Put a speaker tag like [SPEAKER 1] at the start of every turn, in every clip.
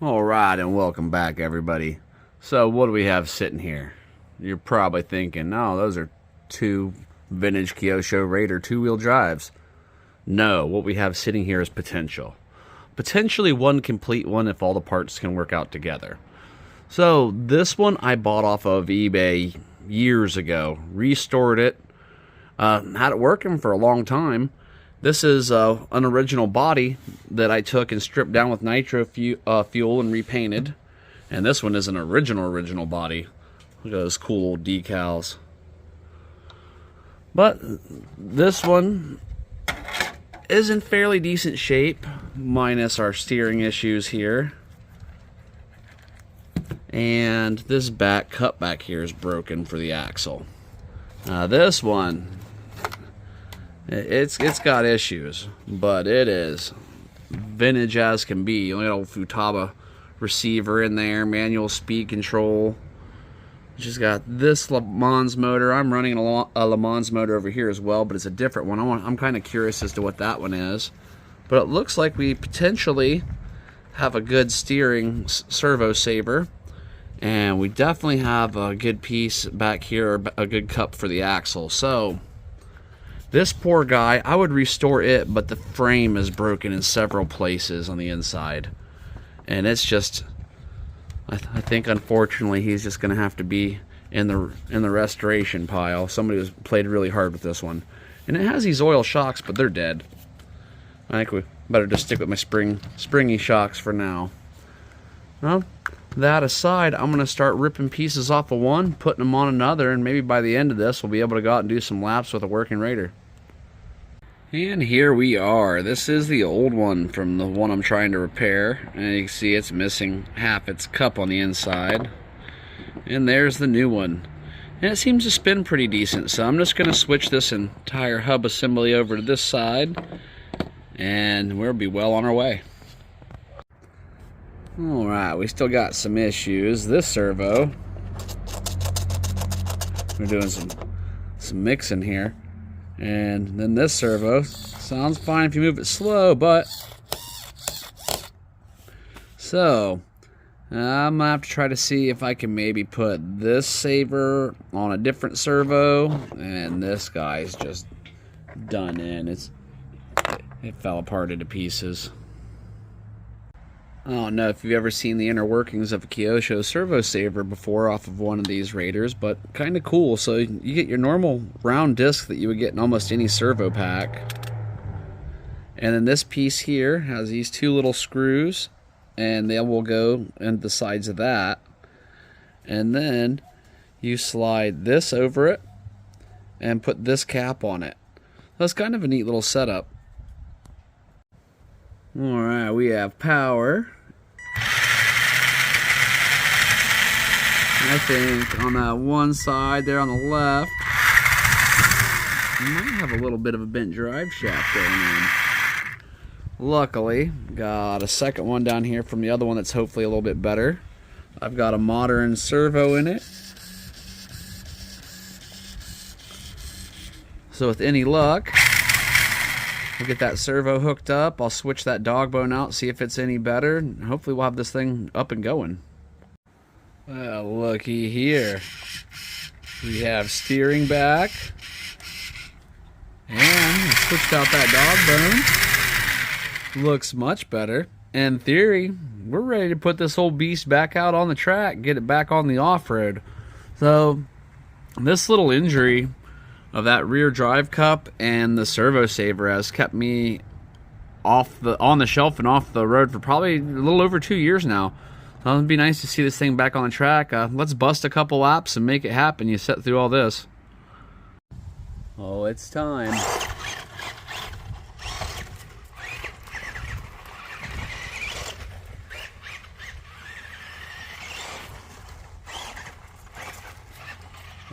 [SPEAKER 1] All right, and welcome back, everybody. So, what do we have sitting here? You're probably thinking, no, those are two vintage Kyosho Raider two-wheel drives. No, what we have sitting here is potential. Potentially one complete one if all the parts can work out together. So, this one I bought off of eBay years ago, restored it, had it working for a long time. This is an original body that I took and stripped down with nitro fuel and repainted. And this one is an original body. Look at those cool old decals. But this one is in fairly decent shape, minus our steering issues here. And this back cut back here is broken for the axle. This one, it's got issues, but it is vintage as can be. Look at old Futaba receiver in there, manual speed control. Just got this Le Mans motor. I'm running a Le Mans motor over here as well, but it's a different one. I'm kind of curious as to what that one is. But it looks like we potentially have a good steering servo saver. And we definitely have a good piece back here, a good cup for the axle. So, this poor guy, I would restore it, but the frame is broken in several places on the inside. And it's just, I think unfortunately he's just going to have to be in the restoration pile. Somebody was played really hard with this one. And it has these oil shocks, but they're dead. I think we better just stick with my springy shocks for now. Well, that aside, I'm going to start ripping pieces off of one, putting them on another, and maybe by the end of this we'll be able to go out and do some laps with a working Raider. And here we are. This is the old one from the one I'm trying to repair. And you can see it's missing half its cup on the inside. And there's the new one. And it seems to spin pretty decent, so I'm just going to switch this entire hub assembly over to this side. And we'll be well on our way. Alright, we still got some issues. This servo, we're doing some mixing here. And then this servo sounds fine if you move it slow, but so I'm gonna have to try to see if I can maybe put this saver on a different servo, and this guy's just done in. It fell apart into pieces. I don't know if you've ever seen the inner workings of a Kyosho servo saver before off of one of these Raiders, but kind of cool. So you get your normal round disc that you would get in almost any servo pack. And then this piece here has these two little screws, and they will go into the sides of that. And then you slide this over it and put this cap on it. That's kind of a neat little setup. Alright, we have power. I think on that one side there on the left, we might have a little bit of a bent drive shaft going in. Luckily, got a second one down here from the other one that's hopefully a little bit better. I've got a modern servo in it. So with any luck, we'll get that servo hooked up. I'll switch that dog bone out, see if it's any better. And hopefully we'll have this thing up and going. Well, looky here. We have steering back. And I switched out that dog bone. Looks much better. In theory, we're ready to put this whole beast back out on the track, get it back on the off-road. So, this little injury of that rear drive cup and the servo saver has kept me on the shelf and off the road for probably a little over 2 years now. So it'd be nice to see this thing back on the track. Let's bust a couple laps and make it happen. You set through all this. Oh, it's time.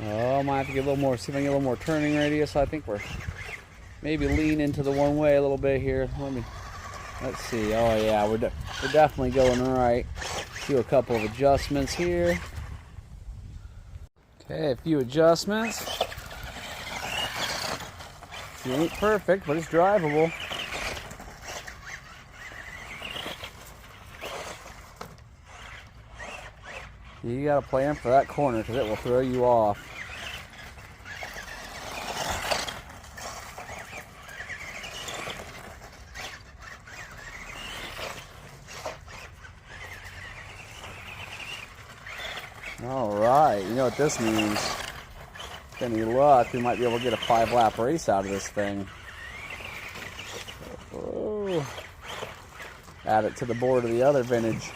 [SPEAKER 1] Oh, I might have to get a little more, see if I can get a little more turning radius. I think we're maybe lean into the one way a little bit here. Let's see. Oh yeah, we're definitely going all right. Do a couple of adjustments here. Okay, a few adjustments. It ain't perfect, but it's drivable. You got to plan for that corner because it will throw you off. Alright, you know what this means. With any luck, we might be able to get a 5-lap race out of this thing. Oh. Add it to the board of the other vintage.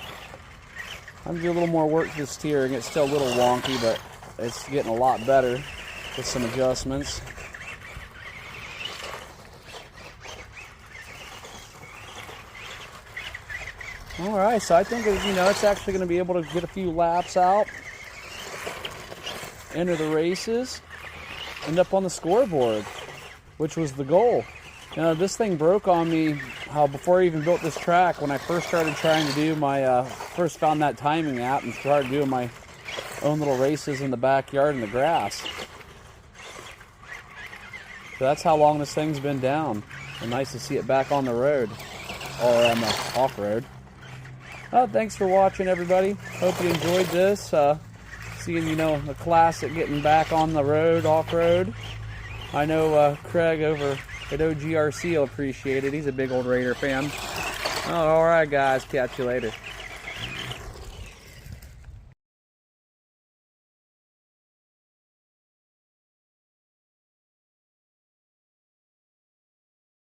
[SPEAKER 1] I'm going to do a little more work to the steering. It's still a little wonky, but it's getting a lot better with some adjustments. Alright, so I think, you know, it's actually going to be able to get a few laps out, enter the races, end up on the scoreboard, which was the goal. You know, this thing broke on me before I even built this track. When I first started trying to do my, first found that timing app and started doing my own little races in the backyard in the grass. So that's how long this thing's been down. And nice to see it back on the road, or on the off-road. Thanks for watching, everybody. Hope you enjoyed this. Seeing, you know, a classic getting back on the road, off-road. I know Craig over at OGRC will appreciate it. He's a big old Raider fan. Alright, guys. Catch you later.